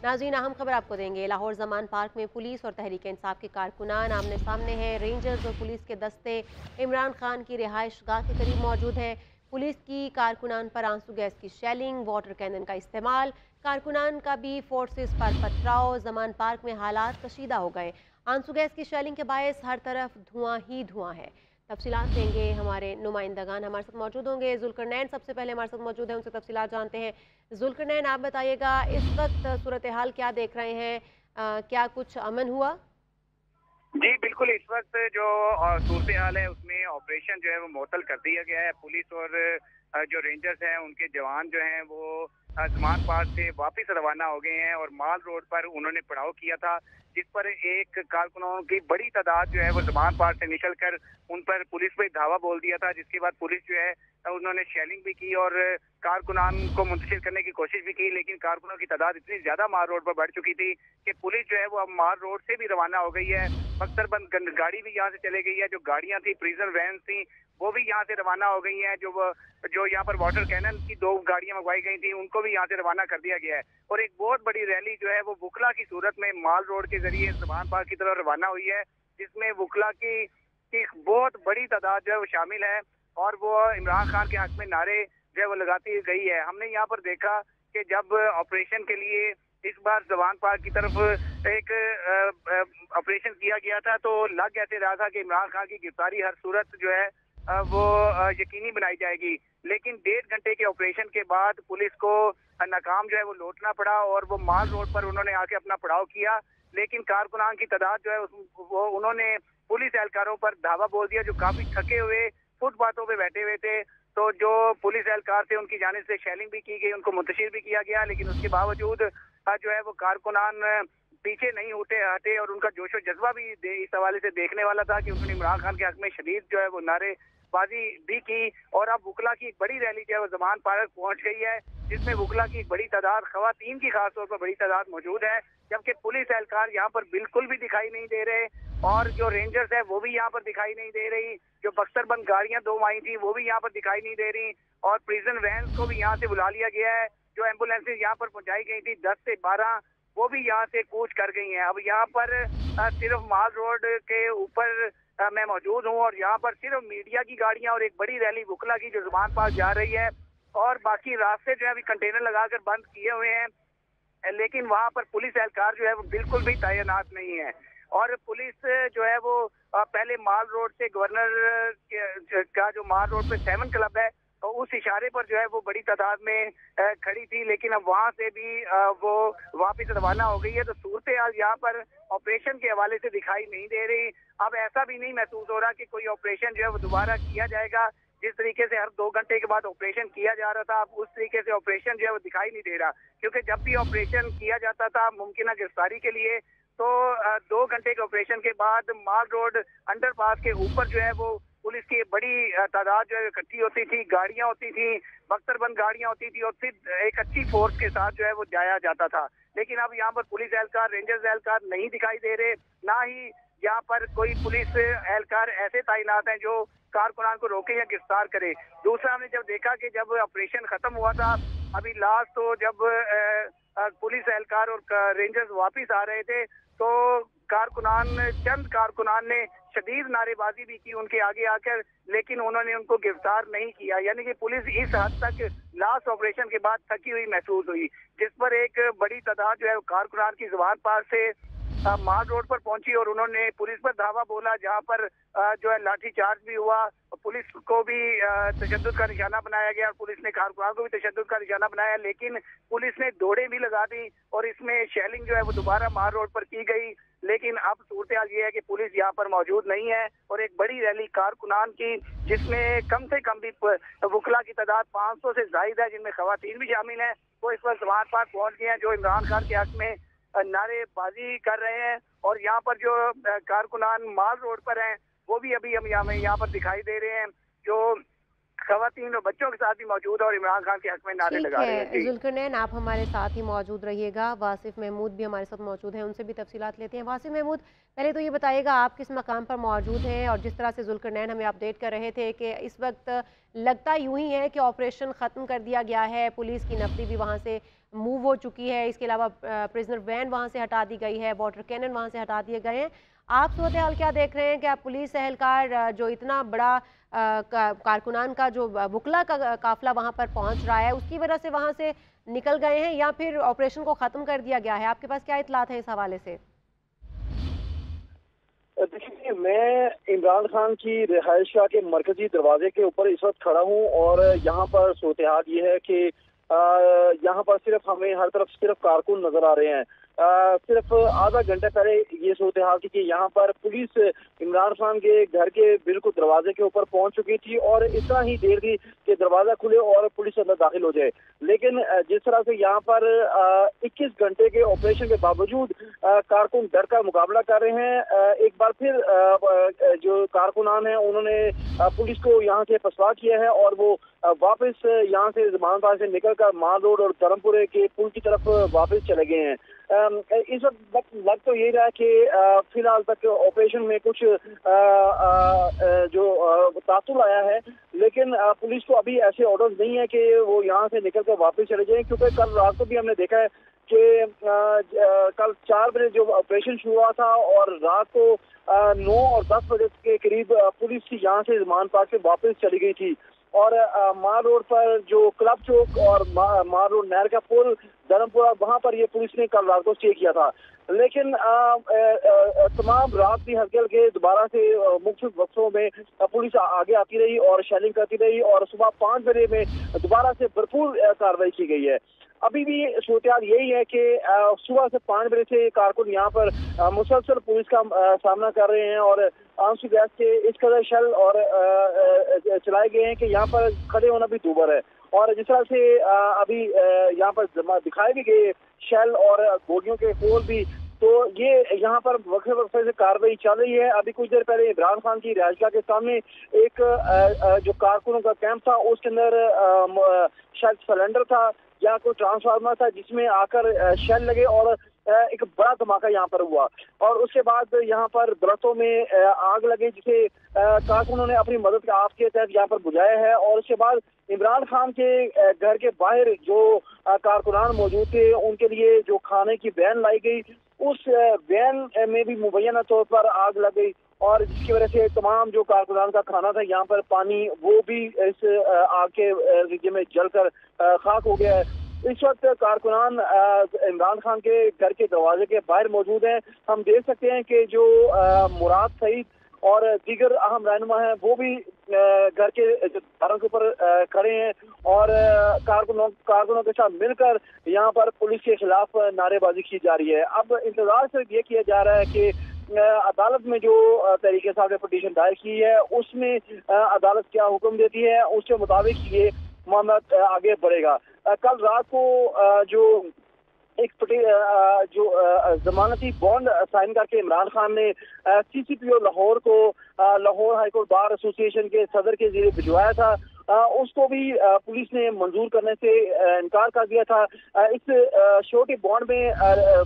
नाज़रीन, अहम खबर आपको देंगे। लाहौर ज़मान पार्क में पुलिस और तहरीक इंसाफ के कारकुनान आमने सामने हैं। रेंजर्स और पुलिस के दस्ते इमरान खान की रिहाइश गाह के करीब मौजूद हैं। पुलिस की कारकुनान पर आंसू गैस की शेलिंग, वाटर कैनन का इस्तेमाल, कारकुनान का भी फोर्सेस पर पथराव। ज़मान पार्क में हालात कशीदा हो गए। आंसू गैस की शेलिंग के बायस हर तरफ धुआं ही धुआं है। तफसीलात देंगे हमारे नुमाइंदगान, हमारे साथ मौजूद होंगे। जुल्करनैन सबसे पहले हमारे साथ मौजूद है, उनसे तफसीलात जानते हैं। जुल्करनैन, आप बताइएगा इस वक्त सूरत हाल क्या देख रहे हैं? क्या कुछ अमन हुआ? जी बिल्कुल, इस वक्त जो सूरत हाल है उसमें ऑपरेशन जो है वो मुअत्तल कर दिया गया है। पुलिस और जो रेंजर्स हैं उनके जवान जो हैं वो ज़मान पार्क से वापस रवाना हो गए हैं और माल रोड पर उन्होंने पड़ाव किया था, जिस पर एक कारकुनों की बड़ी तादाद जो है वो ज़मान पार्क से निकलकर उन पर पुलिस पे धावा बोल दिया था। जिसके बाद पुलिस जो है उन्होंने शेलिंग भी की और कारकुनान को मुंतशिर करने की कोशिश भी की, लेकिन कारकुनों की तादाद इतनी ज्यादा माल रोड पर बढ़ चुकी थी कि पुलिस जो है वो अब माल रोड से भी रवाना हो गई है। बख्तरबंद गाड़ी भी यहाँ से चले गई है। जो गाड़ियां थी, प्रिजन वैन थी, वो भी यहाँ से रवाना हो गई हैं। जो यहाँ पर वाटर कैनन की 2 गाड़ियां मंगवाई गई थी, उनको भी यहाँ से रवाना कर दिया गया है। और एक बहुत बड़ी रैली जो है वो बुखला की सूरत में माल रोड के जरिए ज़मान पार्क की तरफ रवाना हुई है, जिसमें बुखला की बहुत बड़ी तादाद जो है वो शामिल है और वो इमरान खान के हक में नारे जो है वो लगाती गई है। हमने यहाँ पर देखा कि जब ऑपरेशन के लिए इस बार ज़मान पार्क की तरफ एक ऑपरेशन किया गया था तो लग ऐसे रहा था कि इमरान खान की गिरफ्तारी हर सूरत जो है वो यकीनी बनाई जाएगी, लेकिन 1.5 घंटे के ऑपरेशन के बाद पुलिस को नाकाम जो है वो लौटना पड़ा और वो माल रोड पर उन्होंने आके अपना पड़ाव किया। लेकिन कारकुनान की तादाद जो है वो उन्होंने पुलिस एहलकारों पर धावा बोल दिया, जो काफी थके हुए फुटपाथों पे बैठे हुए थे। तो जो पुलिस एहलकार थे उनकी जानिब से शेलिंग भी की गई, उनको मुंतशिर भी किया गया, लेकिन उसके बावजूद जो है वो कारकुनान पीछे नहीं हटे और उनका जोशो जज्बा भी इस हवाले से देखने वाला था कि उन्होंने इमरान खान के हक में शदीद जो है वो नारेबाजी भी की। और अब बुखला की एक बड़ी रैली जो है वो ज़मान पार्क पहुंच गई है, जिसमें बुखला की एक बड़ी तादाद, खवातीन की खासतौर पर बड़ी तादाद मौजूद है, जबकि पुलिस एहलकार यहाँ पर बिल्कुल भी दिखाई नहीं दे रहे और जो रेंजर्स है वो भी यहाँ पर दिखाई नहीं दे रही। जो बख्तरबंद गाड़ियां 2 आई थी वो भी यहाँ पर दिखाई नहीं दे रही और प्रिजन वैन को भी यहाँ से बुला लिया गया है। जो एम्बुलेंसेज यहाँ पर पहुंचाई गई थी 10 से 12, वो भी यहाँ से कूच कर गई हैं। अब यहाँ पर सिर्फ माल रोड के ऊपर मैं मौजूद हूँ और यहाँ पर सिर्फ मीडिया की गाड़ियां और एक बड़ी रैली बुखला की जो ज़मान पार्क जा रही है और बाकी रास्ते जो है अभी कंटेनर लगाकर बंद किए हुए हैं, लेकिन वहाँ पर पुलिस एहलकार जो है वो बिल्कुल भी तैनात नहीं है। और पुलिस जो है वो पहले माल रोड से गवर्नर का जो माल रोड पे 7 क्लब है तो उस इशारे पर जो है वो बड़ी तादाद में खड़ी थी, लेकिन अब वहाँ से भी वो वापस रवाना हो गई है। तो सूरत हाल यहाँ पर ऑपरेशन के हवाले से दिखाई नहीं दे रही। अब ऐसा भी नहीं महसूस हो रहा कि कोई ऑपरेशन जो है वो दोबारा किया जाएगा। जिस तरीके से हर 2 घंटे के बाद ऑपरेशन किया जा रहा था, अब उस तरीके से ऑपरेशन जो है वो दिखाई नहीं दे रहा, क्योंकि जब भी ऑपरेशन किया जाता था मुमकिन गिरफ्तारी के लिए तो 2 घंटे के ऑपरेशन के बाद माल रोड अंडरपास के ऊपर जो है वो पुलिस की बड़ी तादाद जो है इकट्ठी होती थी, गाड़ियां होती थी, बख्तरबंद गाड़ियां होती थी और फिर एक अच्छी फोर्स के साथ जो है वो जाया जाता था। लेकिन अब यहाँ पर पुलिस एहलकार, रेंजर्स एहलकार नहीं दिखाई दे रहे, ना ही यहाँ पर कोई पुलिस एहलकार ऐसे तैनात हैं जो कारकुनान को रोके या गिरफ्तार करे। दूसरा, हमने जब देखा कि जब ऑपरेशन खत्म हुआ था, अभी लास्ट तो जब पुलिस एहलकार और रेंजर्स वापिस आ रहे थे तो चंद कारकुनान ने शदीद नारेबाजी भी की उनके आगे आकर, लेकिन उन्होंने उनको गिरफ्तार नहीं किया। यानी कि पुलिस इस हद तक लास्ट ऑपरेशन के बाद थकी हुई महसूस हुई, जिस पर एक बड़ी तादाद जो है कारकुनान की ज़मान पार्क से माल रोड पर पहुंची और उन्होंने पुलिस पर धावा बोला, जहां पर जो है लाठी चार्ज भी हुआ। पुलिस को भी तशद्दुद का निशाना बनाया गया और पुलिस ने कारकुनान को भी तशद्दुद का निशाना बनाया, लेकिन पुलिस ने दौड़े भी लगा दी और इसमें शेलिंग जो है वो दोबारा माल रोड पर की गई। लेकिन अब सूरत हाल ये है कि पुलिस यहाँ पर मौजूद नहीं है और एक बड़ी रैली कारकुनान की, जिसमें कम से कम भी बुखला की तादाद 500 से ज्यादा है, जिनमें खवातीन भी शामिल हैं, वो इस वक्त ज़मान पार्क पहुंच गए हैं, जो इमरान खान के हक में नारेबाजी कर रहे हैं। और यहाँ पर जो कारकुनान माल रोड पर हैं वो भी अभी हम यहाँ पर दिखाई दे रहे हैं, जो खवातीन और बच्चों के साथ भी मौजूद है और इमरान खान के हक में नारे ठीक लगा रहे हैं। है जुल्करनैन, आप हमारे साथ ही मौजूद रहिएगा। वासिफ महमूद भी हमारे साथ मौजूद हैं, उनसे भी तफसीलात लेते हैं। वासिफ महमूद, पहले तो ये बताइएगा आप किस मकाम पर मौजूद हैं, और जिस तरह से जुल्करनैन हमें अपडेट कर रहे थे कि इस वक्त लगता यूं ही है कि ऑपरेशन ख़त्म कर दिया गया है, पुलिस की नफरी भी वहाँ से मूव हो चुकी है। इसके अलावा प्रिजनर वैन वहाँ से हटा दी गई है, वाटर कैनन वहाँ से हटा दिए गए हैं। आप सूरत हाल क्या देख रहे हैं? क्या पुलिस एहलकार जो इतना बड़ा कारकुनान का जो बुकला का काफिला वहाँ पर पहुँच रहा है, उसकी वजह से वहाँ से निकल गए हैं या फिर ऑपरेशन को ख़त्म कर दिया गया है? आपके पास क्या इत्तलात है इस हवाले से? देखिए, मैं इमरान खान की रिहाइशगाह के मरकजी दरवाजे के ऊपर इस वक्त खड़ा हूँ और यहाँ पर सूरत हाल ये है कि यहाँ पर सिर्फ हमें हर तरफ सिर्फ कारकुन नजर आ रहे हैं। सिर्फ आधा घंटे पहले ये सूरत हाल थी कि यहाँ पर पुलिस इमरान खान के घर के बिल्कुल दरवाजे के ऊपर पहुंच चुकी थी और इतना ही देर थी कि दरवाजा खुले और पुलिस अंदर दाखिल हो जाए। लेकिन जिस तरह से यहाँ पर 21 घंटे के ऑपरेशन के बावजूद कारकुन डर का मुकाबला कर रहे हैं, एक बार फिर जो कारकुनान हैं उन्होंने पुलिस को यहाँ से पसवा किया है और वो वापस यहाँ से जमानत से निकलकर माल रोड और धर्मपुरे के पुल की तरफ वापस चले गए हैं। इस वक्त लग तो यही रहा कि फिलहाल तक ऑपरेशन में कुछ जो तासुर आया है, लेकिन पुलिस को अभी ऐसे ऑर्डर्स नहीं है कि वो यहाँ से निकल कर वापस चले जाएं, क्योंकि कल रात को भी हमने देखा है कि कल 4 बजे जो ऑपरेशन शुरू हुआ था और रात को 9 और 10 बजे के करीब पुलिस यहाँ से जमान पार्क से वापस चली गई थी और मार रोड पर जो क्लब चौक और मार रोड नहर का पुल धर्मपुरा, वहां पर ये पुलिस ने कल रात को स्टे किया था। लेकिन तमाम रात भी हल्के हल्के दोबारा से मुख्तलिफ वक्तों में पुलिस आगे आती रही और शेलिंग करती रही और सुबह 5 बजे में दोबारा से भरपूर कार्रवाई की गई है। अभी भी सूरत यही है कि सुबह से 5 बजे से कारकुन यहाँ पर मुसलसल पुलिस का सामना कर रहे हैं और आंसू गैस के इस कदर शेल और चलाए गए हैं कि यहाँ पर खड़े होना भी दूभर है। और जिस तरह से अभी यहाँ पर दिखाए भी गए शेल और गोलियों के गोल भी, तो ये यहाँ पर वक्फे वक्फे से कार्रवाई चल रही है। अभी कुछ देर पहले इमरान खान की रिहाइशगाह के सामने एक जो कारकुनों का कैंप था उसके अंदर शायद सिलेंडर था या कोई ट्रांसफार्मर था जिसमें आकर शेल लगे और एक बड़ा धमाका यहाँ पर हुआ और उसके बाद यहाँ पर दरख्तों में आग लगी जिसे कारकुनों ने अपनी मदद के आप के तहत यहाँ पर बुझाया है। और उसके बाद इमरान खान के घर के बाहर जो कारकुनान मौजूद थे उनके लिए जो खाने की वैन लाई गई, उस वैन में भी मुबैना तौर पर आग लग गई और जिसकी वजह से तमाम जो कारकुनान का खाना था यहाँ पर पानी वो भी इस आग के नतीजे में जलकर खाक हो गया है। इस वक्त कारकुनान इमरान खान के घर के दरवाजे के बाहर मौजूद हैं। हम देख सकते हैं कि जो मुराद सईद और दीगर अहम रहनुमा हैं वो भी घर के द्वारों के ऊपर खड़े हैं और कारकुनों के साथ मिलकर यहाँ पर पुलिस के खिलाफ नारेबाजी की जा रही है। अब इंतजार सिर्फ ये किया जा रहा है कि अदालत में जो तहरीक इंसाफ ने पिटीशन दायर की है उसमें अदालत क्या हुक्म देती है, उसके मुताबिक ये मामला आगे बढ़ेगा। कल रात को जो एक जो जमानती बॉन्ड साइन करके इमरान खान ने CCPO लाहौर को लाहौर हाईकोर्ट बार एसोसिएशन के सदर के जरिए भिजवाया था, उसको भी पुलिस ने मंजूर करने से इनकार कर दिया था। इस छोटे बॉन्ड में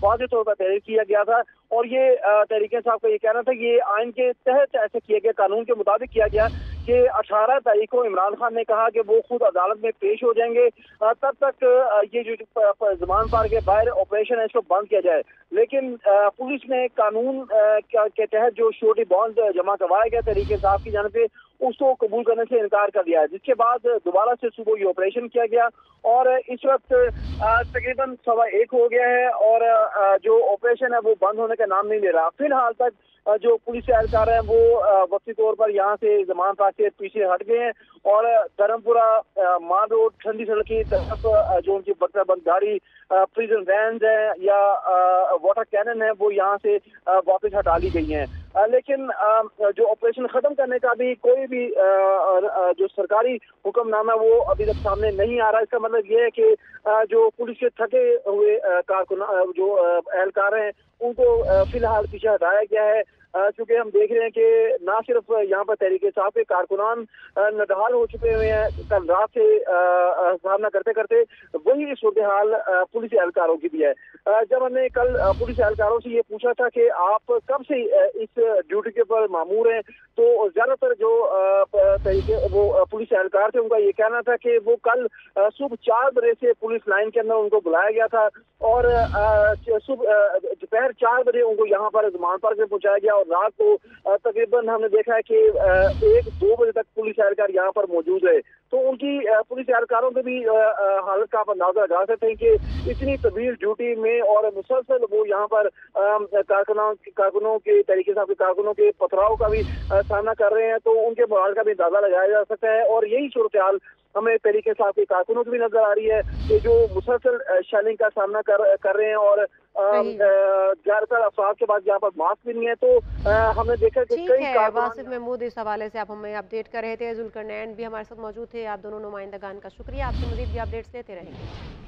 वाज़ेह तौर पर तहरीर किया गया था और ये तहरीक साहब का ये कहना था कि ये आइन के तहत ऐसे किया गया, कानून के मुताबिक किया गया कि 18 तारीख को इमरान खान ने कहा कि वो खुद अदालत में पेश हो जाएंगे, तब तक ये जो जमान पार के बाहर ऑपरेशन है इसको बंद किया जाए। लेकिन पुलिस ने कानून के तहत जो छोटी बॉन्ड जमा करवाया गया तहरीक साहब की जानिब से उसको कबूल करने से इनकार कर दिया है, जिसके बाद दोबारा से सुबह ये ऑपरेशन किया गया और इस वक्त तकरीबन 1:15 हो गया है और जो ऑपरेशन है वो बंद होने का नाम नहीं ले रहा। फिलहाल तक जो पुलिस एहलकार हैं वो वक्ती तौर पर यहाँ से जमान पार्क से पीछे हट गए हैं और धर्मपुरा मार रोड ठंडी सड़क की तरफ जो उनकी बंद गाड़ी प्रिजन वैन है या वाटर कैनन है वो यहाँ से वापस हटा ली गई हैं। लेकिन जो ऑपरेशन खत्म करने का भी कोई भी जो सरकारी हुक्मनामा है वो अभी तक सामने नहीं आ रहा। इसका मतलब ये है कि जो पुलिस के थके हुए कारकुन जो एहलकार हैं उनको फिलहाल पीछे हटाया गया है, क्योंकि हम देख रहे हैं कि ना सिर्फ यहाँ पर तहरीक साहब के कारकुनान नडहाल हो चुके हुए हैं कल रात से सामना करते करते, वही सूरत हाल पुलिस एहलकारों की भी है। जब हमने कल पुलिस एहलकारों से ये पूछा था कि आप कब से इस ड्यूटी के ऊपर मामूर हैं। तो ज्यादातर जो तरीके वो पुलिस एहलकार थे, उनका ये कहना था कि वो कल सुबह 4 बजे से पुलिस लाइन के अंदर उनको बुलाया गया था और दोपहर 4 बजे उनको यहाँ पर ज़मान पार्क में पहुंचाया गया और रात को तकरीबन हमने देखा है कि 1-2 बजे तक पुलिस एहलकार यहाँ पर मौजूद है। तो उनकी पुलिस एहलकारों के भी हालत का आप अंदाजा लगा सकते हैं कि इतनी तवील ड्यूटी में और मुसलसल वो यहाँ पर कारकुनों के तरीके से कारकुनों के पथराव का भी सामना कर रहे हैं। तो उनके मोराल का भी अंदाजा लगाया जा सकता है और यही सूरत हाल हमें तरीके साहब के कारकुनों की भी नजर आ रही है कि जो मुसलसल शेलिंग का सामना कर रहे हैं और ज्यादातर अफराद के बाद यहाँ पर मास्क भी नहीं है। तो हमने देखा कि कई वासिफ महमूद, इस हवाले से आप हमें अपडेट कर रहे थे। जुल्करनैन भी हमारे साथ मौजूद थे। आप दोनों नुमाइंदगान का शुक्रिया। आपसे मजीद भी अपडेट्स लेते रहेंगे।